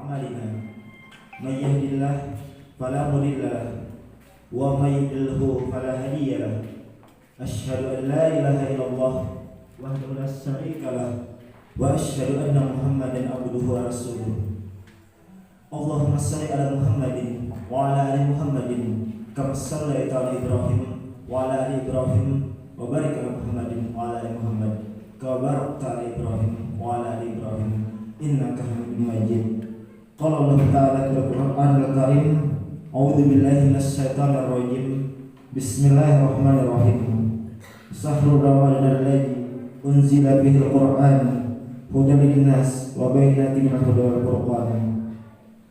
أعمالنا من يهد الله فلا مضل له ومن يضلل فلا هادي له أشهد أن لا إله إلا الله وحده لا شريك له وأشهد أن محمدا عبده ورسوله اللهم صل على محمد وعلى آل محمد كما صليت على إبراهيم وعلى آل إبراهيم وبارك على محمد وعلى آل محمد كما باركت على إبراهيم وعلى آل إبراهيم إنك حميد مجيد قال الله تعالى في القرآن الكريم أعوذ بالله من الشيطان الرجيم بسم الله الرحمن الرحيم شهر رمضان الذي أنزل به القرآن هدى للناس وبينات من الهدى والفرقان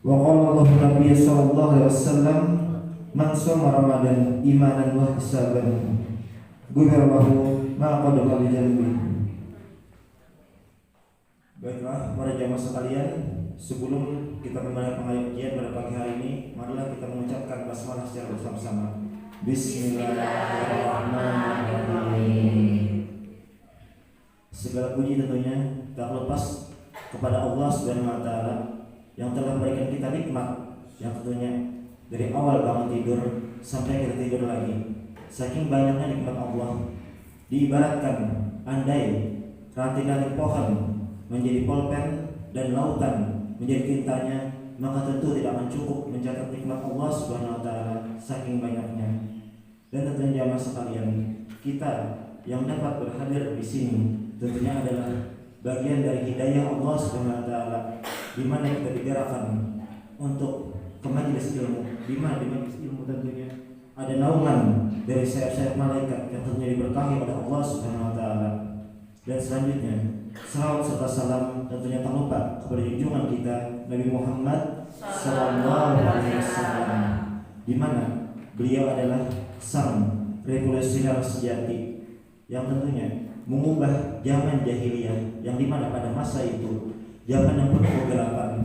وقال الله النبي صلى الله عليه وسلم من صام رمضان إيمانا واحتسابا غفر له ما قدم من ذنبه. Baiklah para jamaah sekalian, sebelum kita memulai pengajian pada pagi hari ini, marilah kita mengucapkan basmalah secara bersama-sama. Bismillahirrahmanirrahim. Segala puji tentunya tak lepas kepada Allah Subhanahu wa taala yang telah memberikan kita nikmat yang tentunya dari awal bangun tidur sampai kita tidur lagi. Saking banyaknya nikmat Allah, diibaratkan andai ranting-ranting pohon menjadi pulpen dan lautan menjadi tintanya, maka tentu tidak akan cukup mencatat nikmat Allah Subhanahu wa taala saking banyaknya. Dan tentunya jamaah sekalian, kita yang dapat berhadir di sini tentunya adalah bagian dari hidayah Allah Subhanahu wa taala, di mana kita digerakkan untuk ke majelis ilmu, di mana di majelis ilmu tentunya ada naungan dari sayap-sayap malaikat yang tentunya diberkahi oleh Allah Subhanahu wa taala. Dan selanjutnya salawat serta salam tentunya tak lupa kepada junjungan kita Nabi Muhammad sallallahu alaihi wasallam, di mana beliau adalah sang revolusioner sejati yang tentunya mengubah zaman jahiliyah yang dimana pada masa itu zaman yang penuh kegelapan,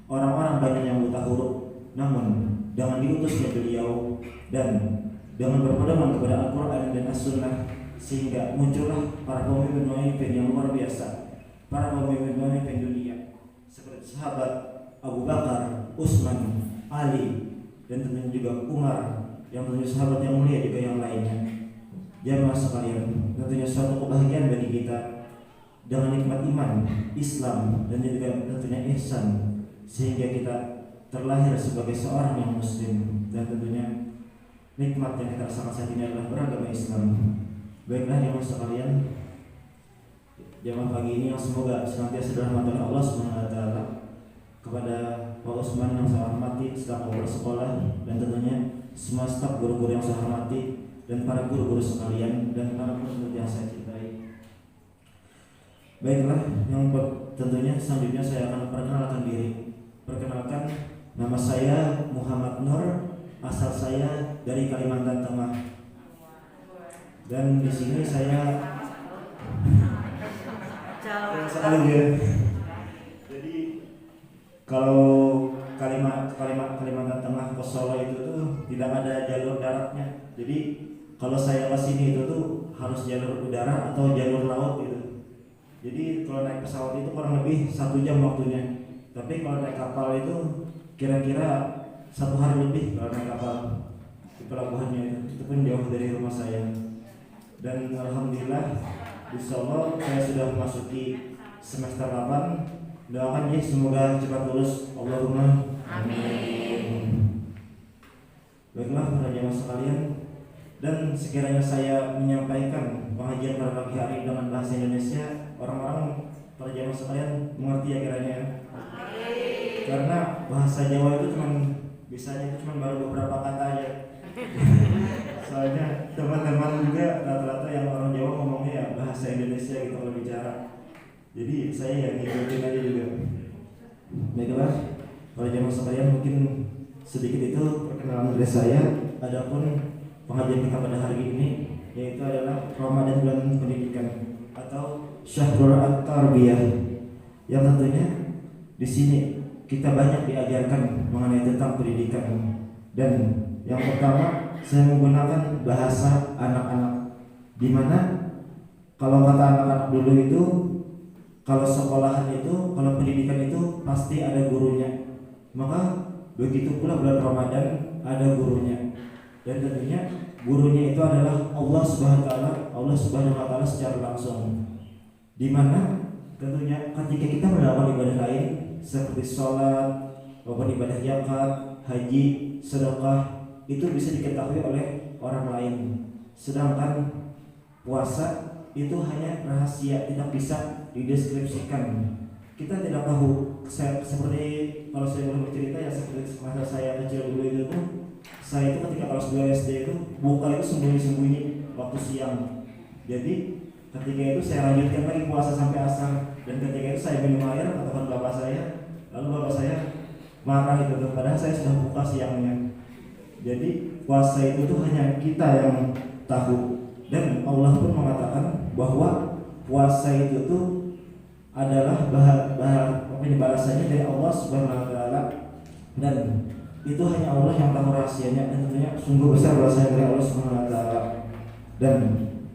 orang-orang banyak yang buta huruf, namun dengan diutusnya beliau dan dengan berpedoman kepada Al-Quran dan As-Sunnah, sehingga muncullah para pemimpin-pemimpin yang luar biasa, para pemimpin-pemimpin dunia seperti sahabat Abu Bakar, Utsman, Ali, dan tentunya juga Umar, yang tentunya sahabat yang mulia juga yang lainnya. Jamaah sekalian, tentunya suatu kebahagiaan bagi kita dengan nikmat iman, Islam, dan juga tentunya ihsan, sehingga kita terlahir sebagai seorang yang muslim, dan tentunya nikmat yang kita rasakan saat ini adalah beragama Islam. Baiklah jamaah sekalian, jamaah pagi ini yang semoga senantiasa dirahmati oleh Allah Subhanahu wa taala, kepada Pak Usman yang saya hormati selaku bersekolah, dan tentunya semua staf guru-guru yang saya hormati, dan para guru-guru sekalian, dan para murid yang saya cintai. Baiklah, yang tentunya selanjutnya saya akan perkenalkan diri. Perkenalkan, nama saya Muhammad Nur, asal saya dari Kalimantan Tengah. Dan di sini saya jadi kalau Kalimantan Tengah ke Solo itu tuh tidak ada jalur daratnya. Jadi kalau saya ke sini itu tuh harus jalur udara atau jalur laut gitu. Jadi kalau naik pesawat itu kurang lebih 1 jam waktunya. Tapi kalau naik kapal itu kira-kira 1 hari lebih kalau naik kapal di pelabuhannya itu pun jauh dari rumah saya. Dan alhamdulillah di Solo saya sudah memasuki semester 8. Doakan ya semoga cepat lulus. Allahumma amin. Baiklah para jamaah sekalian, dan sekiranya saya menyampaikan pengajian pada pagi hari dengan bahasa Indonesia, orang-orang para jamaah sekalian mengerti ya kiranya. Karena bahasa Jawa itu bisanya cuma baru beberapa kata aja. Soalnya teman-teman juga rata-rata yang orang Jawa ngomongnya ya bahasa Indonesia gitu kalau bicara. Jadi saya ya ngikutin aja juga. Baiklah, para jamaah sekalian, mungkin sedikit itu perkenalan dari saya. Adapun pengajian kita pada hari ini yaitu adalah Ramadan bulan pendidikan atau Syahrul At-Tarbiyah, yang tentunya di sini kita banyak diajarkan mengenai tentang pendidikan. Dan yang pertama saya menggunakan bahasa anak-anak, di mana kalau kata anak-anak dulu itu kalau sekolahan itu, kalau pendidikan itu pasti ada gurunya. Maka begitu pula bulan Ramadan ada gurunya. Dan tentunya gurunya itu adalah Allah Subhanahu wa taala secara langsung. Di mana tentunya ketika kita melakukan ibadah lain seperti sholat, maupun ibadah zakat, haji, sedekah, itu bisa diketahui oleh orang lain. Sedangkan puasa itu hanya rahasia, tidak bisa dideskripsikan. Kita tidak tahu. Seperti kalau saya boleh bercerita ya, seperti masa saya kecil dulu itu tuh, saya itu ketika kelas 2 SD itu buka itu sembunyi-sembunyi waktu siang. Jadi ketika itu saya lanjutkan lagi puasa sampai asar, dan ketika itu saya minum air katakan bapak saya, lalu bapak saya marah itu tuh, padahal saya sudah buka siangnya. Jadi puasa itu tuh hanya kita yang tahu, dan Allah pun mengatakan bahwa puasa itu tuh adalah balasannya dari Allah Subhanahu wa taala, dan itu hanya Allah yang tahu rahasianya, dan tentunya sungguh besar balasannya dari Allah Subhanahu wa taala. Dan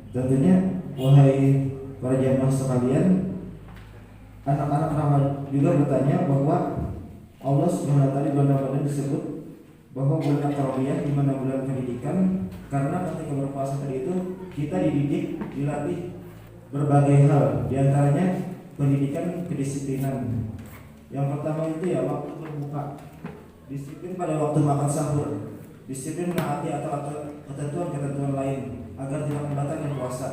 tentunya wahai para jamaah sekalian, anak-anak Ramadan juga bertanya bahwa Allah Subhanahu wa taala di bulan Ramadan disebut bahwa bulan tarbiyah, di mana bulan pendidikan, karena ketika berpuasa tadi itu kita dididik, dilatih berbagai hal, diantaranya pendidikan kedisiplinan. Yang pertama itu ya waktu berbuka, disiplin pada waktu makan sahur, disiplin menaati atau ketentuan-ketentuan lain agar tidak membatalkan puasa,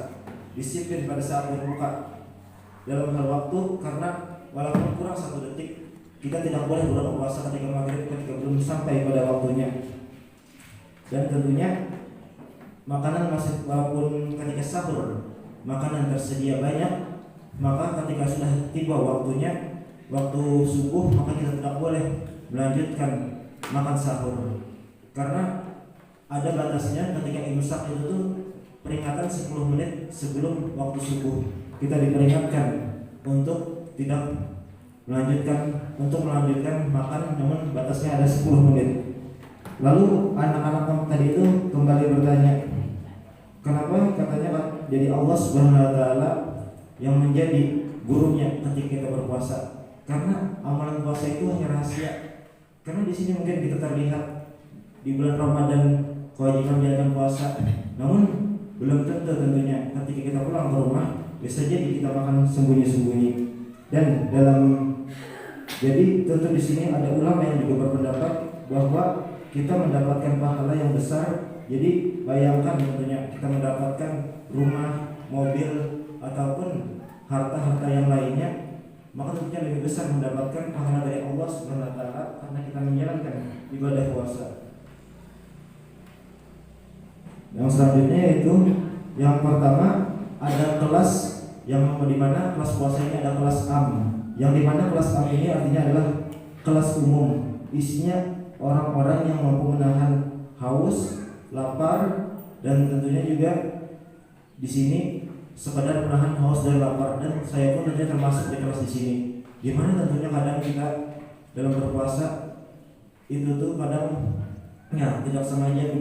disiplin pada saat berbuka dalam hal waktu, karena walaupun kurang 1 detik kita tidak boleh berpuasa ketika maghrib, ketika belum sampai pada waktunya. Dan tentunya makanan masih, walaupun ketika sahur makanan tersedia banyak, maka ketika sudah tiba waktunya, waktu subuh, maka kita tidak boleh melanjutkan makan sahur, karena ada batasnya. Ketika imsak itu tuh peringatan 10 menit sebelum waktu subuh, kita diperingatkan untuk tidak melanjutkan makan, namun batasnya ada 10 menit. Lalu anak-anak tadi itu kembali bertanya, kenapa katanya jadi Allah Subhanahu wa taala yang menjadi gurunya ketika kita berpuasa? Karena amalan puasa itu hanya rahasia. Karena di sini mungkin kita terlihat di bulan Ramadan kewajiban menjalankan puasa, namun belum tentu tentunya ketika kita pulang ke rumah bisa jadi kita makan sembunyi-sembunyi. Dan jadi tentu di sini ada ulama yang juga berpendapat bahwa kita mendapatkan pahala yang besar. Jadi bayangkan tentunya kita mendapatkan rumah, mobil, ataupun harta-harta yang lainnya, maka tentunya lebih besar mendapatkan pahala dari Allah Subhanahu wa taala karena kita menjalankan ibadah puasa. Yang selanjutnya yaitu yang pertama ada kelas yang dimana kelas puasa ini ada kelas am, yang dimana kelas am ini artinya adalah kelas umum, isinya orang-orang yang mampu menahan haus, lapar, dan tentunya juga di sini sekadar menahan haus dan lapar. Dan saya pun tentunya termasuk di kelas di sini, dimana tentunya kadang kita dalam berpuasa itu tuh kadang ya tidak sengaja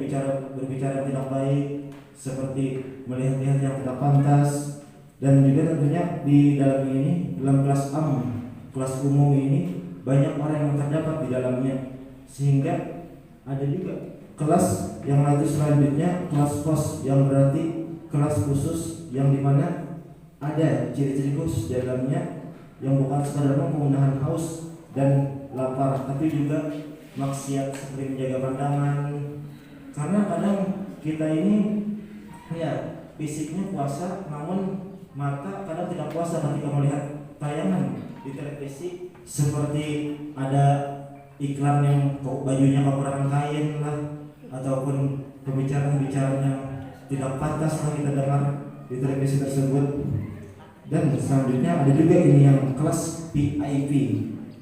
berbicara tidak baik, seperti melihat-lihat yang tidak pantas. Dan juga tentunya di dalam kelas am, kelas umum ini banyak orang yang terdapat di dalamnya, sehingga ada juga kelas yang lain selanjutnya kelas kos, yang berarti kelas khusus, yang dimana ada ciri-ciri khusus di dalamnya, yang bukan sekadar menahan haus dan lapar, tapi juga maksiat seperti menjaga pandangan. Karena kadang kita ini ya fisiknya puasa, namun mata kadang tidak puasa ketika melihat tayangan di televisi, seperti ada iklan yang bajunya kekurangan kain lah, ataupun pembicaraan-pembicaraan yang tidak pantas lah kita dengar di televisi tersebut. Dan selanjutnya ada juga ini yang kelas VIP,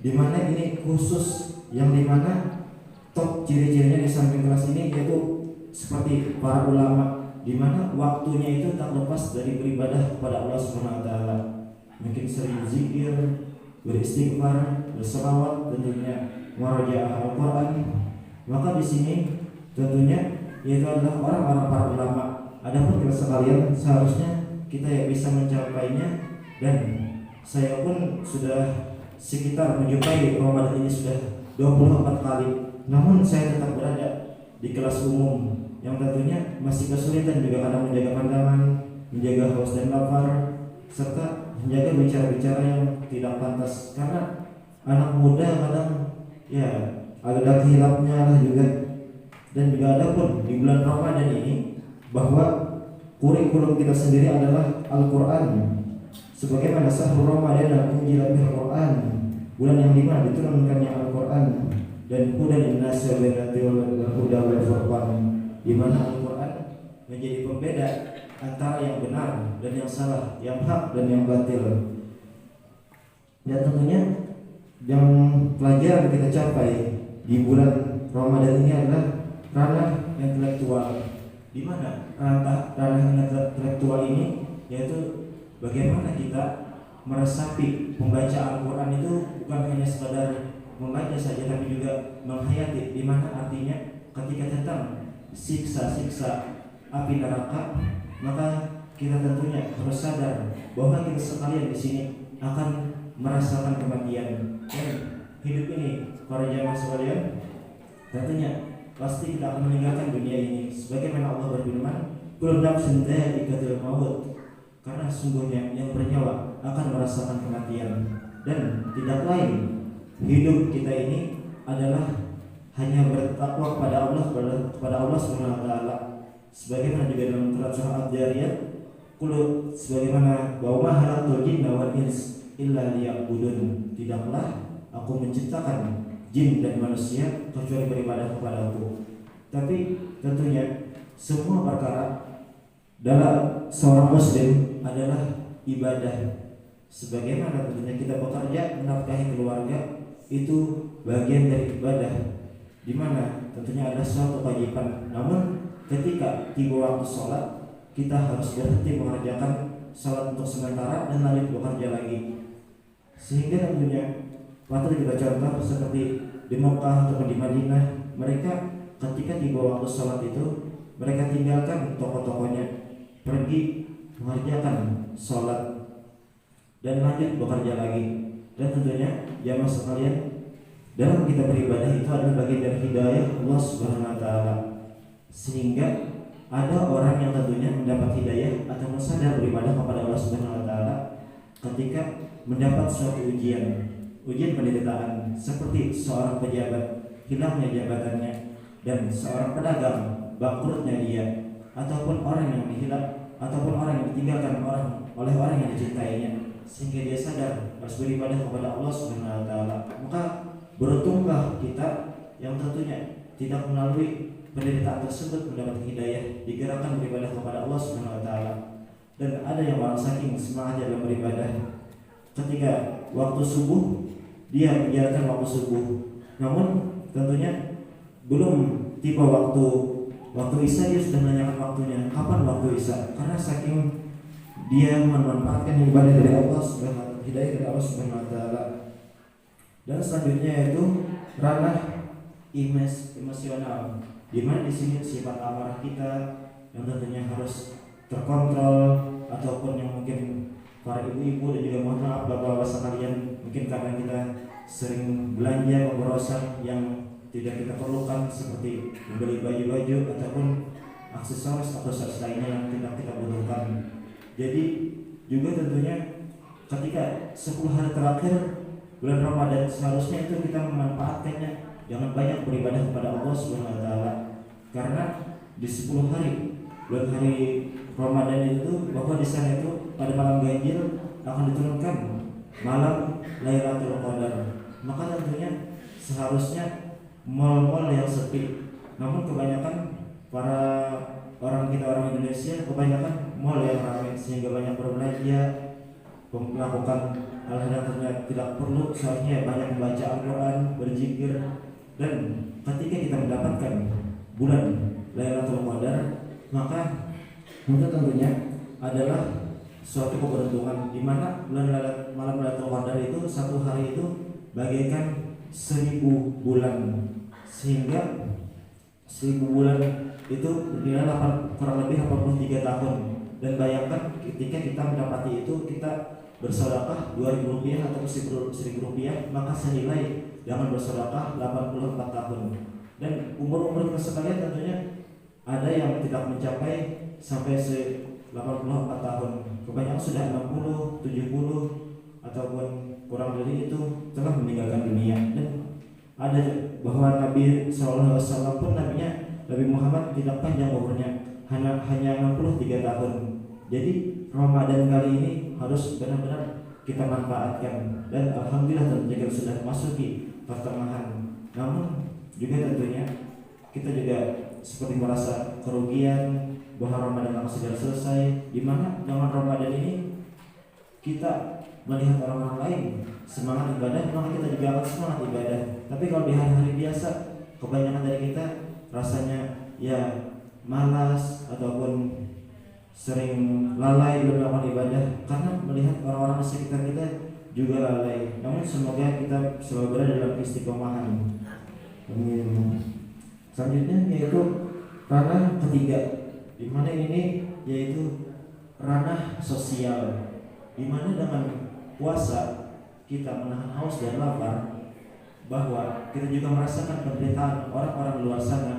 dimana ini khusus, yang dimana top ciri-cirinya di samping kelas ini yaitu seperti para ulama, dimana waktunya itu tak lepas dari beribadah kepada Allah Subhanahu wa taala. Mungkin sering zikir, beristighfar, berselawat, tentunya merajaah Al-Qur'an. Maka di sini tentunya yaitu adalah orang-orang para ulama. Adapun kita sekalian seharusnya kita ya bisa mencapainya, dan saya pun sudah sekitar menjumpai Ramadan ini sudah 24 kali. Namun saya tetap berada di kelas umum yang tentunya masih kesulitan juga kadang menjaga pandangan, menjaga haus dan lapar, serta menjaga bicara-bicara yang tidak pantas. Karena anak muda kadang ya ada hilapnya lah juga. Dan juga ada pun di bulan Ramadan ini bahwa kurikulum kita sendiri adalah Al-Quran. Sebagaimana syahrul Ramadan dan unzila bihil Quran, bulan yang dimana diturunkannya Al-Quran, dan hudan linnasi wa bayyinatin huda wal furqan, di mana Al-Quran menjadi pembeda antara yang benar dan yang salah, yang hak dan yang batil. Dan tentunya yang pelajaran kita capai di bulan Ramadan ini adalah ranah intelektual, di mana ranah intelektual ini yaitu bagaimana kita meresapi pembacaan Al-Quran itu bukan hanya sekadar membaca saja, tapi juga menghayati, di mana artinya ketika tentang siksa-siksa api neraka, maka kita tentunya harus sadar bahwa kita sekalian di sini akan merasakan kematian. Dan hidup ini para jamaah sekalian tentunya pasti kita akan meninggalkan dunia ini. Sebagaimana Allah berfirman, kullu nafsin dha'iqatul maut, karena sungguhnya yang bernyawa akan merasakan kematian. Dan tidak lain, hidup kita ini adalah hanya bertakwa kepada Allah Subhanahu wa taala. Sebagaimana juga dalam surah Ad-Dariyat, qul sebagaimana wa ma khalaqtul jinna wal ins illa liya'budun, tidaklah aku menciptakan jin dan manusia kecuali beribadah kepadaku. Tapi tentunya semua perkara dalam seorang muslim adalah ibadah. Sebagaimana tentunya kita bekerja menafkahi keluarga itu bagian dari ibadah, di mana tentunya ada suatu kewajiban. Namun ketika tiba waktu sholat, kita harus berhenti mengerjakan sholat untuk sementara dan lanjut bekerja lagi. Sehingga tentunya patut kita contoh seperti di Mekah atau di Madinah, mereka ketika tiba waktu sholat itu mereka tinggalkan toko-tokonya, pergi mengerjakan sholat dan lanjut bekerja lagi. Dan tentunya jamaah sekalian, dalam kita beribadah itu adalah bagian dari hidayah Allah Subhanahu wa taala. Sehingga ada orang yang tentunya mendapat hidayah atau sadar beribadah kepada Allah Subhanahu wa taala ketika mendapat suatu ujian penderitaan, seperti seorang pejabat hilangnya jabatannya, dan seorang pedagang bangkrutnya dia, ataupun orang yang dihilangkan, ataupun orang yang ditinggalkan oleh orang yang dicintainya, sehingga dia sadar harus beribadah kepada Allah Subhanahu wa taala. Maka beruntunglah kita yang tentunya tidak melalui penderitaan tersebut mendapat hidayah, digerakkan beribadah kepada Allah Subhanahu wa taala. Dan ada yang orang saking semangatnya dalam beribadah, ketika waktu subuh dia menjalankan waktu subuh, namun tentunya belum tiba waktu isya dia sudah menanyakan waktunya, kapan waktu isya, karena saking dia memanfaatkan ibadah dari Allah Subhanahu, hidayah dari Allah Subhanahu wa taala. Dan selanjutnya yaitu ranah emosional, di mana di sini sifat amarah kita yang tentunya harus terkontrol, ataupun yang mungkin para ibu-ibu dan juga mohon maaf bapak-bapak sekalian, mungkin karena kita sering belanja pemborosan yang tidak kita perlukan, seperti membeli baju-baju ataupun aksesoris lainnya yang tidak kita butuhkan. Jadi juga tentunya ketika 10 hari terakhir bulan Ramadan, seharusnya itu kita memanfaatkannya jangan banyak beribadah kepada Allah Subhanahu wa taala. Karena di 10 hari bulan hari Ramadan itu, bahwa di sana itu pada malam ganjil akan diturunkan malam Lailatul Qadar. Maka tentunya seharusnya mal-mal yang sepi. Namun kebanyakan para orang Indonesia kebanyakan mal yang ramai, sehingga banyak berbelanja, melakukan hal-hal yang ternyata tidak perlu. Seharusnya banyak membaca Al-Quran, berzikir. Dan ketika kita mendapatkan bulan Lailatul Qadar, maka itu tentunya adalah suatu keberuntungan, di mana malam Lailatul Qadar itu satu hari itu bagaikan 1000 bulan, sehingga 1000 bulan itu bernilai kurang lebih 83 tahun. Dan bayangkan ketika kita mendapati itu, kita bersedekah Rp2.000 atau Rp1.000, maka senilai dengan bersedekah 84 tahun. Dan umur-umur sekalian tentunya ada yang tidak mencapai sampai 84 tahun. Kebanyakan sudah 60, 70 ataupun kurang dari itu telah meninggalkan dunia. Dan ada bahwa Nabi SAW pun Nabi Muhammad tidak panjang umurnya, hanya 63 tahun. Jadi Ramadan kali ini harus benar-benar kita manfaatkan, dan alhamdulillah tentunya kita sudah masuki pertengahan. Namun juga tentunya kita juga seperti merasa kerugian bahwa Ramadan akan segera selesai, di mana dengan Ramadan ini kita melihat orang-orang lain semangat ibadah, maka kita juga akan semangat ibadah. Tapi kalau di hari-hari biasa, kebanyakan dari kita rasanya ya malas ataupun sering lalai dalam melakukan ibadah karena melihat orang-orang di sekitar kita juga lalai. Namun semoga kita selalu berada dalam istiqomahan. Amin. Selanjutnya yaitu ranah ketiga, di mana ini yaitu ranah sosial, di mana dengan puasa kita menahan haus dan lapar, bahwa kita juga merasakan penderitaan orang-orang di luar sana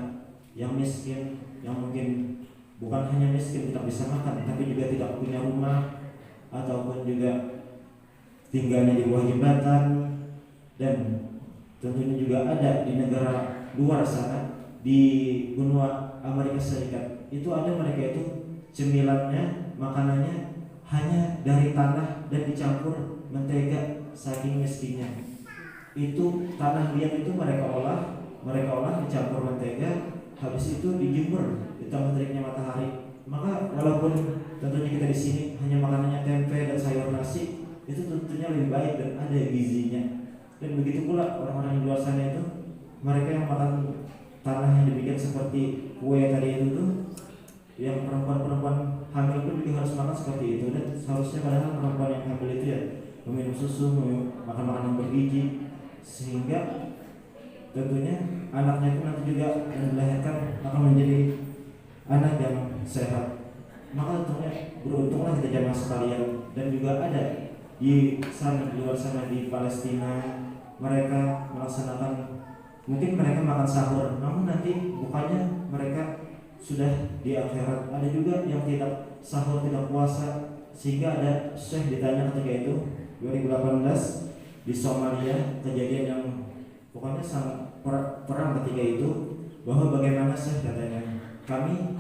yang miskin, yang mungkin bukan hanya miskin tidak bisa makan, tapi juga tidak punya rumah ataupun juga tinggalnya di bawah jembatan. Dan tentunya juga ada di negara luar sana, di benua Amerika Serikat, itu ada mereka itu cemilannya, makanannya hanya dari tanah dan dicampur mentega, saking miskinnya. Itu tanah liat itu mereka olah dicampur mentega, habis itu dijemur di tengah teriknya matahari. Maka walaupun tentunya kita di sini hanya makanannya tempe dan sayur nasi, itu tentunya lebih baik dan ada gizinya. Dan begitu pula orang-orang di luar sana itu, mereka yang makan tanah yang dibikin seperti kue tadi itu tuh, yang perempuan-perempuan hamil pun juga harus makan seperti itu. Dan seharusnya padahal perempuan yang hamil itu ya meminum susu, makan makanan bergizi, sehingga tentunya anaknya itu nanti juga yang dilahirkan akan menjadi anak yang sehat. Maka tentunya beruntunglah kita jamaah sekalian. Dan juga ada di sana, di luar sana, di Palestina, mereka melaksanakan, mungkin mereka makan sahur, namun nanti bukannya mereka sudah di akhirat. Ada juga yang tidak sahur, tidak puasa, sehingga ada syekh ditanya ketika itu 2018 di Somalia, kejadian yang pokoknya sangat perang ketika itu, bahwa bagaimana syekh katanya, kami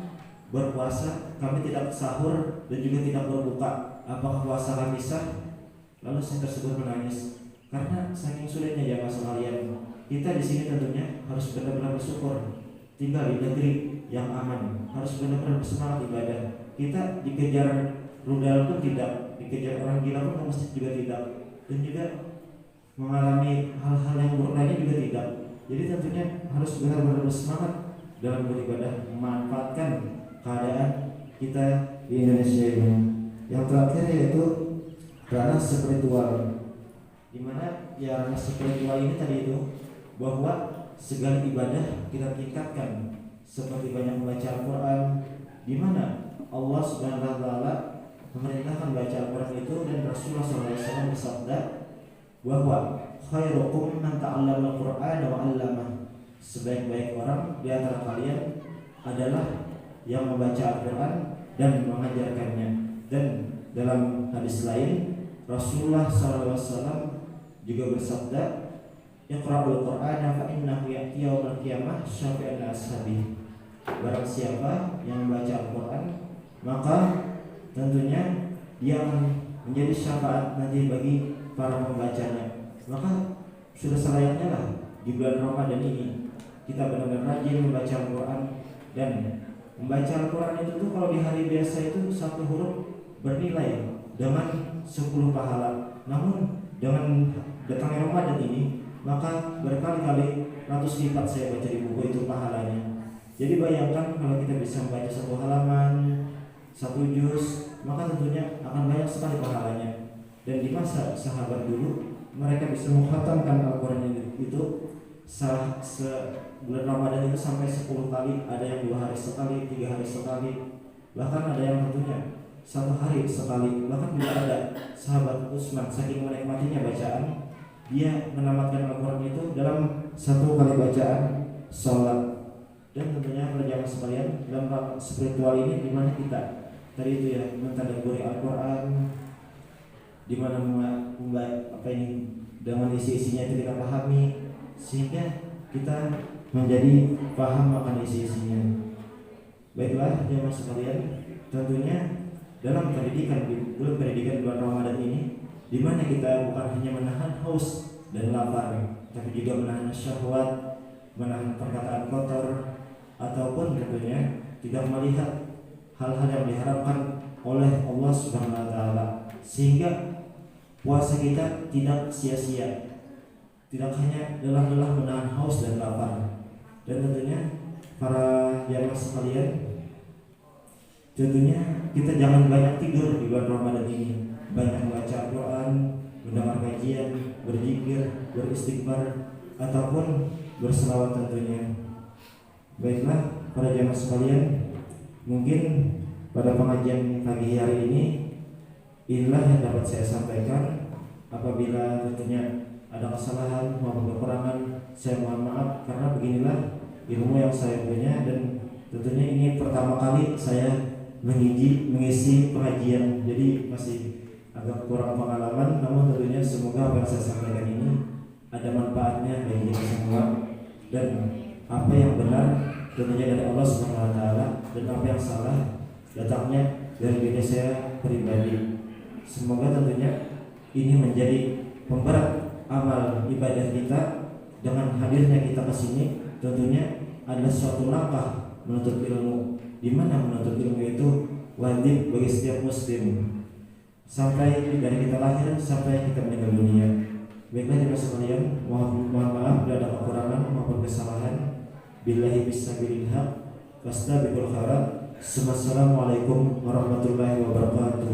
berpuasa, kami tidak sahur dan juga tidak berbuka, apakah puasa kami sah? Lalu syekh tersebut menangis karena saking sulitnya jamaah sekalian. Kita di sini tentunya harus benar-benar bersyukur tinggal di negeri yang aman, harus benar-benar bersemangat ibadah. Kita dikejar rudal pun tidak, dikejar orang gila pun ke masjid juga tidak, dan juga mengalami hal-hal yang buruk lainnya juga tidak. Jadi tentunya harus benar-benar bersemangat dalam beribadah, memanfaatkan keadaan kita di Indonesia ini. Yang terakhir yaitu ranah spiritual, di mana ya ranah spiritual ini tadi itu bahwa segala ibadah kita tingkatkan, seperti banyak membaca Al-Quran, di mana Allah Subhanahu wa taala memerintahkan baca Al-Quran itu, dan Rasulullah SAW bersabda bahwa khairukum man ta'allama al-Qur'ana wa 'allamah, sebaik-baik orang di antara kalian adalah yang membaca Al-Quran dan mengajarkannya. Dan dalam hadis lain Rasulullah SAW juga bersabda, Iqra'ul Qur'ana fa innahu ya'ti yaumil qiyamah syafi'an ashabi. Barang siapa yang membaca Al-Quran, maka tentunya dia akan menjadi syafaat nanti bagi para pembacanya. Maka sudah selayaknya lah di bulan Ramadan ini kita benar-benar rajin membaca Al-Quran. Dan membaca Al-Quran itu tuh kalau di hari biasa itu satu huruf bernilai dengan 10 pahala. Namun dengan datangnya Ramadan ini, maka berkali-kali ratus lipat saya baca di buku itu pahalanya. Jadi bayangkan kalau kita bisa membaca satu halaman, satu juz, maka tentunya akan banyak sekali pahalanya. Dan di masa sahabat dulu, mereka bisa mengkhatamkan Al-Quran itu bulan Ramadan itu sampai 10 kali, ada yang 2 hari sekali, 3 hari sekali, bahkan ada yang tentunya satu hari sekali. Bahkan juga ada sahabat Utsman saking menikmatinya bacaan, dia menamatkan Al-Quran itu dalam satu kali bacaan sholat. Dan tentunya para jamaah sekalian, dalam hal spiritual ini di mana kita tadi itu ya mentadabburi Al-Quran, di mana apa ini dengan isi-isinya itu kita pahami sehingga kita menjadi paham akan isi-isinya. Baiklah jamaah sekalian, tentunya dalam pendidikan bulan Ramadan ini, di mana kita bukan hanya menahan haus dan lapar, tapi juga menahan syahwat, menahan perkataan kotor, ataupun tentunya tidak melihat hal-hal yang diharapkan oleh Allah Subhanahu wa taala, sehingga puasa kita tidak sia-sia. Tidak hanya lelah-lelah menahan haus dan lapar. Dan tentunya para jamaah sekalian, tentunya kita jangan banyak tidur di bulan Ramadan ini. Banyak membaca Al-Quran, mendengar kajian, berzikir, beristighfar, ataupun berselawat tentunya. Baiklah para jamaah sekalian, mungkin pada pengajian pagi hari ini inilah yang dapat saya sampaikan. Apabila tentunya ada kesalahan maupun kekurangan, saya mohon maaf, karena beginilah ilmu yang saya punya, dan tentunya ini pertama kali saya mengisi pengajian, jadi masih agak kurang pengalaman. Namun tentunya semoga apa yang saya sampaikan ini ada manfaatnya bagi kita semua, dan apa yang benar tentunya dari Allah Subhanahu wa taala, dan apa yang salah datangnya dari diri saya pribadi. Semoga tentunya ini menjadi pemberat amal ibadah kita. Dengan hadirnya kita ke sini tentunya adalah suatu langkah menuntut ilmu, di mana menuntut ilmu itu wajib bagi setiap muslim sampai dari kita lahir sampai kita meninggal dunia. Baiklah jemaah sekalian, mohon maaf bila ada kekurangan maupun kesalahan. Billahi bisabilil haq, fastabiqul khairat. Wassalamualaikum warahmatullahi wabarakatuh.